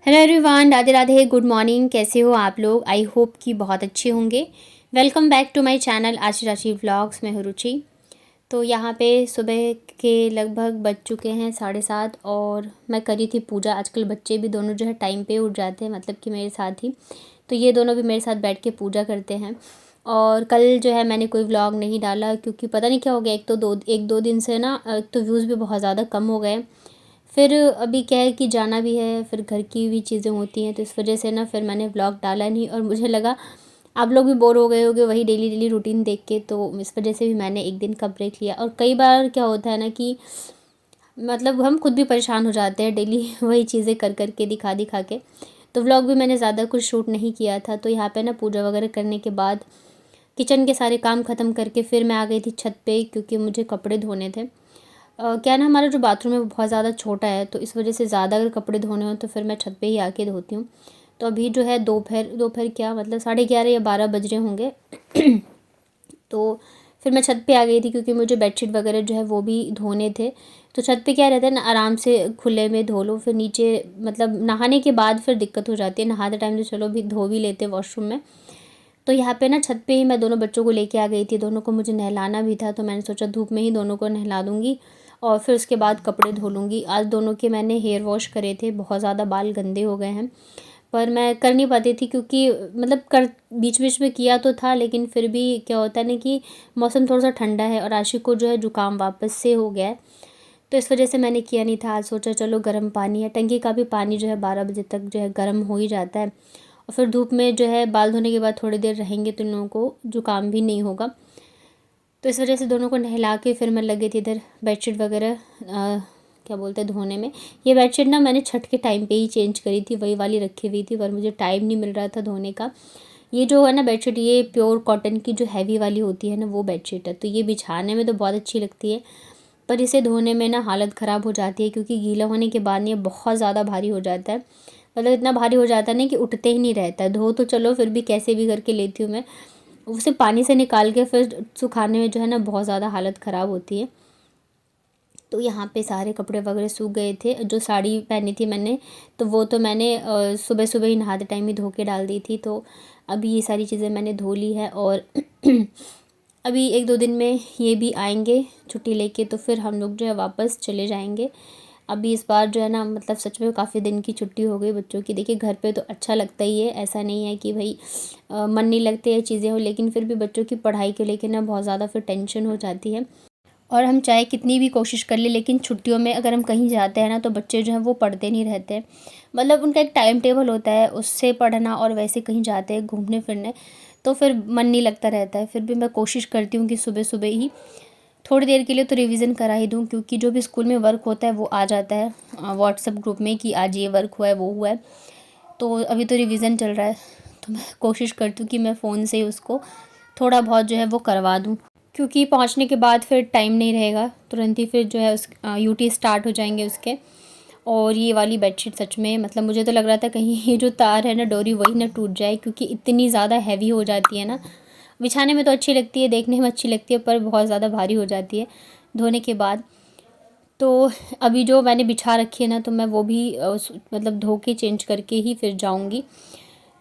Hello everyone, Radhe Radhe, good morning. कैसे हो आप लोग? आई होप कि बहुत अच्छे होंगे। Welcome back to my channel Aashi Rashi vlogs में हूँ रुचि। तो यहाँ पे सुबह के लगभग बज चुके हैं 7:30 और मैं करी थी पूजा। आजकल बच्चे भी दोनों जो है टाइम पे उठ जाते हैं, मतलब कि मेरे साथ ही। तो ये दोनों भी मेरे साथ बैठ के पूजा करते हैं। और कल जो है मैंने कोई व्लॉग नहीं डाला क्योंकि पता नहीं क्या हो गया। एक दो दिन से ना एक तो व्यूज़ भी बहुत ज़्यादा कम हो गए। फिर अभी क्या है कि जाना भी है, फिर घर की भी चीज़ें होती हैं, तो इस वजह से ना फिर मैंने व्लॉग डाला नहीं। और मुझे लगा आप लोग भी बोर हो गए होगे वही डेली डेली रूटीन देख के, तो इस वजह से भी मैंने एक दिन का ब्रेक लिया। और कई बार क्या होता है ना कि मतलब हम खुद भी परेशान हो जाते हैं डेली वही चीज़ें कर कर के दिखा दिखा के। तो व्लॉग भी मैंने ज़्यादा कुछ शूट नहीं किया था। तो यहाँ पे ना पूजा वगैरह करने के बाद किचन के सारे काम ख़त्म करके फिर मैं आ गई थी छत पे, क्योंकि मुझे कपड़े धोने थे। क्या है ना, हमारा जो बाथरूम है वो बहुत ज़्यादा छोटा है, तो इस वजह से ज़्यादा अगर कपड़े धोने हो तो फिर मैं छत पे ही आके धोती हूँ। तो अभी जो है दोपहर दोपहर क्या मतलब 11:30 या 12 बज रहे होंगे। तो फिर मैं छत पे आ गई थी क्योंकि मुझे बेडशीट वगैरह जो है वो भी धोने थे। तो छत पे क्या रहता है ना, आराम से खुले में धो लो। फिर नीचे मतलब नहाने के बाद फिर दिक्कत हो जाती है। नहाते टाइम तो चलो भी धो भी लेते वॉशरूम में। तो यहाँ पे ना छत पे ही मैं दोनों बच्चों को लेके आ गई थी। दोनों को मुझे नहलाना भी था, तो मैंने सोचा धूप में ही दोनों को नहला दूँगी और फिर उसके बाद कपड़े धो लूँगी। आज दोनों के मैंने हेयर वॉश करे थे। बहुत ज़्यादा बाल गंदे हो गए हैं, पर मैं कर नहीं पाती थी क्योंकि मतलब कर बीच बीच में किया तो था, लेकिन फिर भी क्या होता है ना कि मौसम थोड़ा सा ठंडा है और आशिक को जो है जुकाम वापस से हो गया है। तो इस वजह से मैंने किया नहीं था। आज सोचा चलो गर्म पानी है, टंकी का भी पानी जो है 12 बजे तक जो है गर्म हो ही जाता है। और फिर धूप में जो है बाल धोने के बाद थोड़ी देर रहेंगे तो इन लोगों को जुकाम भी नहीं होगा। तो इस वजह से दोनों को नहला के फिर मैं लगी थी इधर बेडशीट वगैरह क्या बोलते हैं धोने में। ये बेडशीट ना मैंने छठ के टाइम पे ही चेंज करी थी, वही वाली रखी हुई थी, पर मुझे टाइम नहीं मिल रहा था धोने का। ये जो है ना बेडशीट, ये प्योर कॉटन की जो हैवी वाली होती है ना वो बेडशीट है। तो ये बिछाने में तो बहुत अच्छी लगती है, पर इसे धोने में ना हालत ख़राब हो जाती है क्योंकि गीला होने के बाद ये बहुत ज़्यादा भारी हो जाता है। मतलब इतना भारी हो जाता है ना कि उठते ही नहीं रहता है। धो तो चलो फिर भी कैसे भी करके लेती हूँ मैं, उसे पानी से निकाल के फिर सुखाने में जो है ना बहुत ज़्यादा हालत ख़राब होती है। तो यहाँ पे सारे कपड़े वगैरह सूख गए थे। जो साड़ी पहनी थी मैंने, तो वो तो मैंने सुबह सुबह ही नहाते टाइम ही धो के डाल दी थी। तो अभी ये सारी चीज़ें मैंने धो ली है और अभी एक दो दिन में ये भी आएंगे छुट्टी लेके, तो फिर हम लोग जो है वापस चले जाएंगे। अभी इस बार जो है ना मतलब सच में काफ़ी दिन की छुट्टी हो गई बच्चों की। देखिए घर पे तो अच्छा लगता ही है, ऐसा नहीं है कि भाई मन नहीं लगते ये चीज़ें हो, लेकिन फिर भी बच्चों की पढ़ाई को लेकर ना बहुत ज़्यादा फिर टेंशन हो जाती है। और हम चाहे कितनी भी कोशिश कर ले, लेकिन छुट्टियों में अगर हम कहीं जाते हैं ना तो बच्चे जो हैं वो पढ़ते नहीं रहते हैं। मतलब उनका एक टाइम टेबल होता है, उससे पढ़ना और वैसे कहीं जाते हैं घूमने फिरने, तो फिर मन नहीं लगता रहता है। फिर भी मैं कोशिश करती हूँ कि सुबह सुबह ही थोड़ी देर के लिए तो रिवीज़न करा ही दूँ, क्योंकि जो भी स्कूल में वर्क होता है वो आ जाता है व्हाट्सएप ग्रुप में कि आज ये वर्क हुआ है वो हुआ है। तो अभी तो रिवीज़न चल रहा है, तो मैं कोशिश करती हूँ कि मैं फ़ोन से ही उसको थोड़ा बहुत जो है वो करवा दूँ, क्योंकि पहुँचने के बाद फिर टाइम नहीं रहेगा, तुरंत ही फिर जो है उस यूटी स्टार्ट हो जाएंगे उसके। और ये वाली बेडशीट सच में मतलब मुझे तो लग रहा था कहीं ये जो तार है ना डोरी वही ना टूट जाए, क्योंकि इतनी ज़्यादा हैवी हो जाती है ना। बिछाने में तो अच्छी लगती है, देखने में अच्छी लगती है, पर बहुत ज़्यादा भारी हो जाती है धोने के बाद। तो अभी जो मैंने बिछा रखी है ना, तो मैं वो भी मतलब धो के चेंज करके ही फिर जाऊँगी।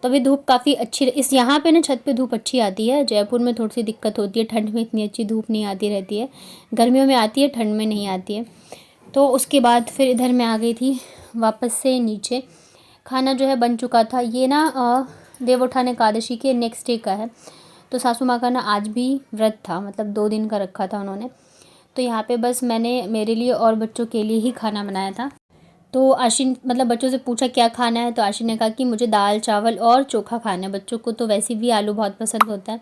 तो अभी धूप काफ़ी अच्छी इस यहाँ पे ना छत पे धूप अच्छी आती है। जयपुर में थोड़ी सी दिक्कत होती है, ठंड में इतनी अच्छी धूप नहीं आती रहती है। गर्मियों में आती है, ठंड में नहीं आती है। तो उसके बाद फिर इधर मैं आ गई थी वापस से नीचे। खाना जो है बन चुका था। ये ना देवोत्थान एकादशी के नेक्स्ट डे का है। तो सासू माँ का ना आज भी व्रत था, मतलब 2 दिन का रखा था उन्होंने। तो यहाँ पे बस मैंने मेरे लिए और बच्चों के लिए ही खाना बनाया था। तो आशिन मतलब बच्चों से पूछा क्या खाना है, तो आशिन ने कहा कि मुझे दाल चावल और चोखा खाना है। बच्चों को तो वैसे भी आलू बहुत पसंद होता है।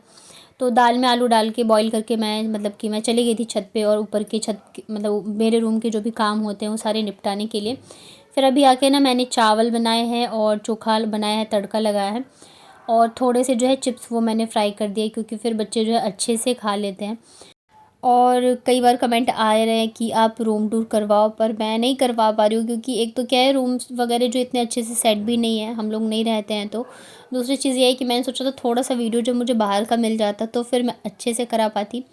तो दाल में आलू डाल के बॉईल करके मैं मतलब कि मैं चली गई थी छत पे, और ऊपर की मतलब मेरे रूम के जो भी काम होते हैं वो सारे निपटाने के लिए। फिर अभी आके ना मैंने चावल बनाए हैं और चोखा बनाया है, तड़का लगाया है, और थोड़े से जो है चिप्स वो मैंने फ्राई कर दिए, क्योंकि फिर बच्चे जो है अच्छे से खा लेते हैं। और कई बार कमेंट आ रहे हैं कि आप रूम टूर करवाओ, पर मैं नहीं करवा पा रही हूँ, क्योंकि एक तो क्या है रूम्स वगैरह जो इतने अच्छे से सेट भी नहीं है, हम लोग नहीं रहते हैं। तो दूसरी चीज़ ये है कि मैंने सोचा था थोड़ा सा वीडियो जब मुझे बाहर का मिल जाता तो फिर मैं अच्छे से करा पाती।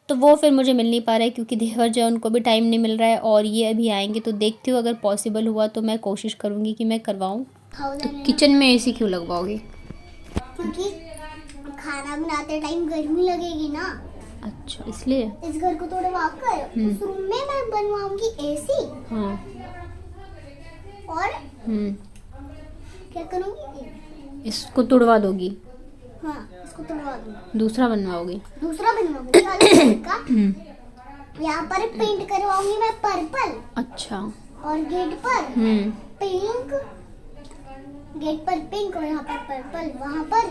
तो वो फिर मुझे मिल नहीं पा रहा है, क्योंकि देवर जो है उनको भी टाइम नहीं मिल रहा है, और ये अभी आएंगे। तो देखती हूँ अगर पॉसिबल हुआ तो मैं कोशिश करूँगी कि मैं करवाऊँ। तो किचन में एसी क्यों लगवाओगे? क्योंकि खाना बनाते टाइम गर्मी लगेगी ना। अच्छा, इसलिए इस घर को तोड़वा कर उस रूम में मैं बनवाऊंगी एसी। हाँ। और क्या करूंगी? इसको तुड़वा दोगी? हाँ, इसको तोड़वा दूंगी। दूसरा बनवाओगी? दूसरा बनवाऊंगी यहाँ पर पेंट करवाऊंगी मैं पर्पल। अच्छा। और गेट पर पिंक, गेट पर पिंक और यहाँ पर पर्पल, वहाँ पर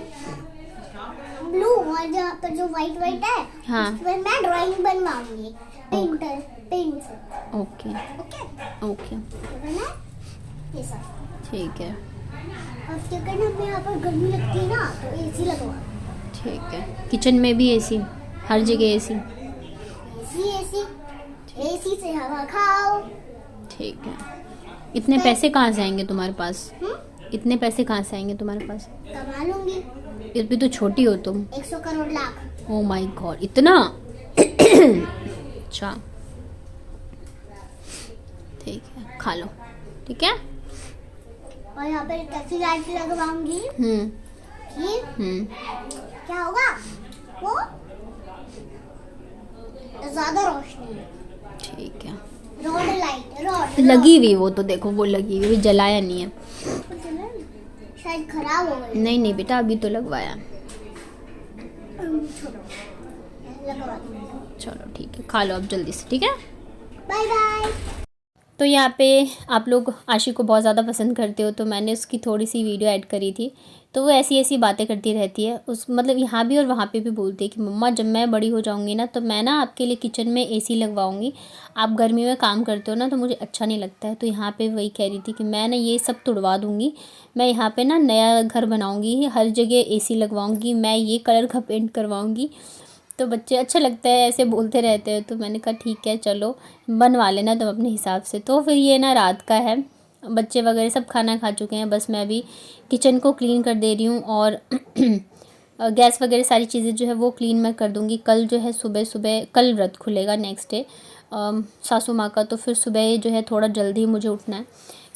ब्लू और जहाँ पर जो व्हाइट व्हाइट है हाँ। उस पर मैं ड्राइंग बनवाऊंगी पेंट से। ओके ओके ओके, ये सब ठीक है। और क्या करना, हमें यहाँ पर गर्मी लगती है ना तो एसी लगवा। ठीक है, किचन में भी एसी, हर जगह एसी? एसी एसी से हवा खाओ। ठीक है। इतने पैसे कहाँ से आएंगे तुम्हारे पास? इतने पैसे कहाँ से आएंगे तुम्हारे पास? कमा लूंगी। ये भी तो छोटी हो तुम। 100 crore lakh. Oh my God, इतना? अच्छा, ठीक है, खा लो। ठीक है। और यहाँ पर कैसी लाइट लगवाऊंगी कि क्या होगा, वो ज्यादा रोशनी है। ठीक है। रोड लाइट, रोड लगी हुई, वो तो देखो वो लगी हुई, जलाया नहीं है। शायद खराब हो गई। नहीं नहीं बेटा, अभी तो लगवाया। लगवा दूंगी। चलो ठीक है, खा लो अब जल्दी से। ठीक है, बाय बाय। तो यहाँ पे आप लोग आशी को बहुत ज़्यादा पसंद करते हो, तो मैंने उसकी थोड़ी सी वीडियो ऐड करी थी। तो वो ऐसी ऐसी बातें करती रहती है, उस मतलब यहाँ भी और वहाँ पे भी बोलती है कि मम्मा जब मैं बड़ी हो जाऊँगी ना तो मैं ना आपके लिए किचन में एसी लगवाऊँगी। आप गर्मी में काम करते हो ना तो मुझे अच्छा नहीं लगता है। तो यहाँ पे वही कह रही थी कि मैं ना ये सब तुड़वा दूँगी, मैं यहाँ पे ना नया घर बनाऊँगी, हर जगह एसी लगवाऊँगी, मैं ये कलर का पेंट करवाऊँगी। तो बच्चे अच्छा लगता है ऐसे बोलते रहते हैं। तो मैंने कहा ठीक है चलो बनवा लेना तुम अपने हिसाब से। तो फिर ये ना रात का है, बच्चे वगैरह सब खाना खा चुके हैं, बस मैं अभी किचन को क्लीन कर दे रही हूँ और गैस वगैरह सारी चीज़ें जो है वो क्लीन मैं कर दूँगी। कल जो है सुबह सुबह, कल व्रत खुलेगा नेक्स्ट डे सासू माँ का, तो फिर सुबह जो है थोड़ा जल्दी मुझे उठना है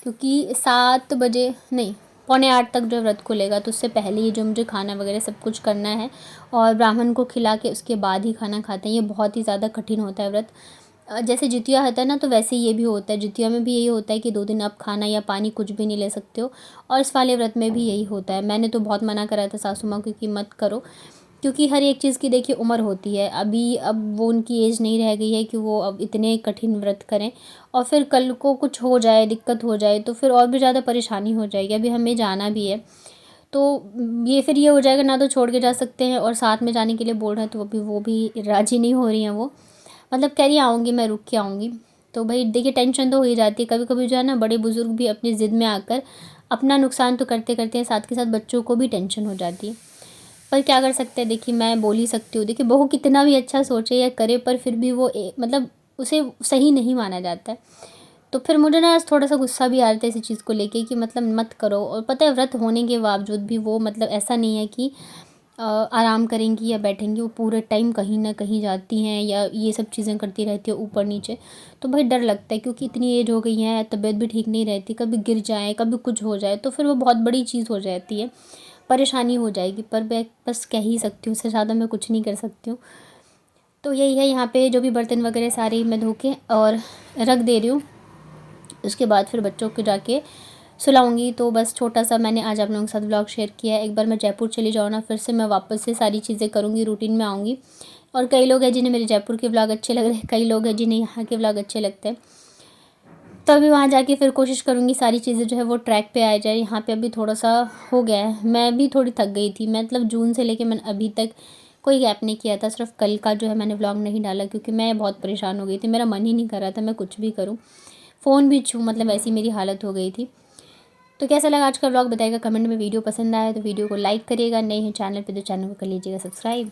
क्योंकि 7 बजे नहीं 7:45 तक जो व्रत खुलेगा। तो उससे पहले ही जो मुझे खाना वगैरह सब कुछ करना है और ब्राह्मण को खिला के उसके बाद ही खाना खाते हैं। ये बहुत ही ज़्यादा कठिन होता है व्रत। जैसे जितिया होता है ना तो वैसे ये भी होता है। जितिया में भी यही होता है कि 2 दिन आप खाना या पानी कुछ भी नहीं ले सकते हो, और इस वाले व्रत में भी यही होता है। मैंने तो बहुत मना करा था सासू माँ को कि मत करो, क्योंकि हर एक चीज़ की देखिए उम्र होती है। अभी अब वो उनकी एज नहीं रह गई है कि वो अब इतने कठिन व्रत करें, और फिर कल को कुछ हो जाए, दिक्कत हो जाए तो फिर और भी ज़्यादा परेशानी हो जाएगी। अभी हमें जाना भी है तो ये फिर ये हो जाएगा, ना तो छोड़ के जा सकते हैं और साथ में जाने के लिए बोल रहे हैं तो अभी वो भी राज़ी नहीं हो रही हैं। वो मतलब कह रही आऊँगी, मैं रुक के आऊँगी। तो भाई देखिए टेंशन तो हो ही जाती है कभी कभी, जो है ना बड़े बुज़ुर्ग भी अपनी ज़िद में आकर अपना नुकसान तो करते करते हैं, साथ के साथ बच्चों को भी टेंशन हो जाती है। पर क्या कर सकते हैं, देखिए मैं बोल ही सकती हूँ। देखिए बहू कितना भी अच्छा सोचे या करे पर फिर भी वो मतलब उसे सही नहीं माना जाता है। तो फिर मुझे ना थोड़ा सा गुस्सा भी आ रहा था इसी चीज़ को लेके कि मतलब मत करो। और पता है व्रत होने के बावजूद भी वो मतलब ऐसा नहीं है कि आराम करेंगी या बैठेंगी, वो पूरे टाइम कहीं ना कहीं जाती हैं या ये सब चीज़ें करती रहती है ऊपर नीचे। तो भाई डर लगता है क्योंकि इतनी एज हो गई है, तबीयत भी ठीक नहीं रहती, कभी गिर जाए कभी कुछ हो जाए तो फिर वो बहुत बड़ी चीज़ हो जाती है, परेशानी हो जाएगी। पर मैं बस कह ही सकती हूँ, उससे ज़्यादा मैं कुछ नहीं कर सकती हूँ। तो यही है, यहाँ पे जो भी बर्तन वगैरह सारे मैं धो के और रख दे रही हूँ। उसके बाद फिर बच्चों को जाके सुलाऊंगी। तो बस छोटा सा मैंने आज आप लोगों के साथ व्लॉग शेयर किया है। एक बार मैं जयपुर चली जाऊँ ना फिर से मैं वापस से सारी चीज़ें करूँगी, रूटीन में आऊँगी। और कई लोग हैं जिन्हें मेरे जयपुर के व्लॉग अच्छे लग रहे हैं, कई लोग हैं जिन्हें यहाँ के व्लॉग अच्छे लगते हैं। तो अभी वहाँ जाके फिर कोशिश करूँगी सारी चीज़ें जो है वो ट्रैक पे आ जाए। यहाँ पे अभी थोड़ा सा हो गया है, मैं भी थोड़ी थक गई थी। मतलब जून से लेके मैंने अभी तक कोई गैप नहीं किया था, सिर्फ कल का जो है मैंने व्लॉग नहीं डाला क्योंकि मैं बहुत परेशान हो गई थी, मेरा मन ही नहीं कर रहा था मैं कुछ भी करूँ, फ़ोन भी छूँ, मतलब ऐसी मेरी हालत हो गई थी। तो कैसा लगा आज का व्लॉग बताइएगा कमेंट में। वीडियो पसंद आया तो वीडियो को लाइक करिएगा, नए हैं चैनल पे तो चैनल को कर लीजिएगा सब्सक्राइब।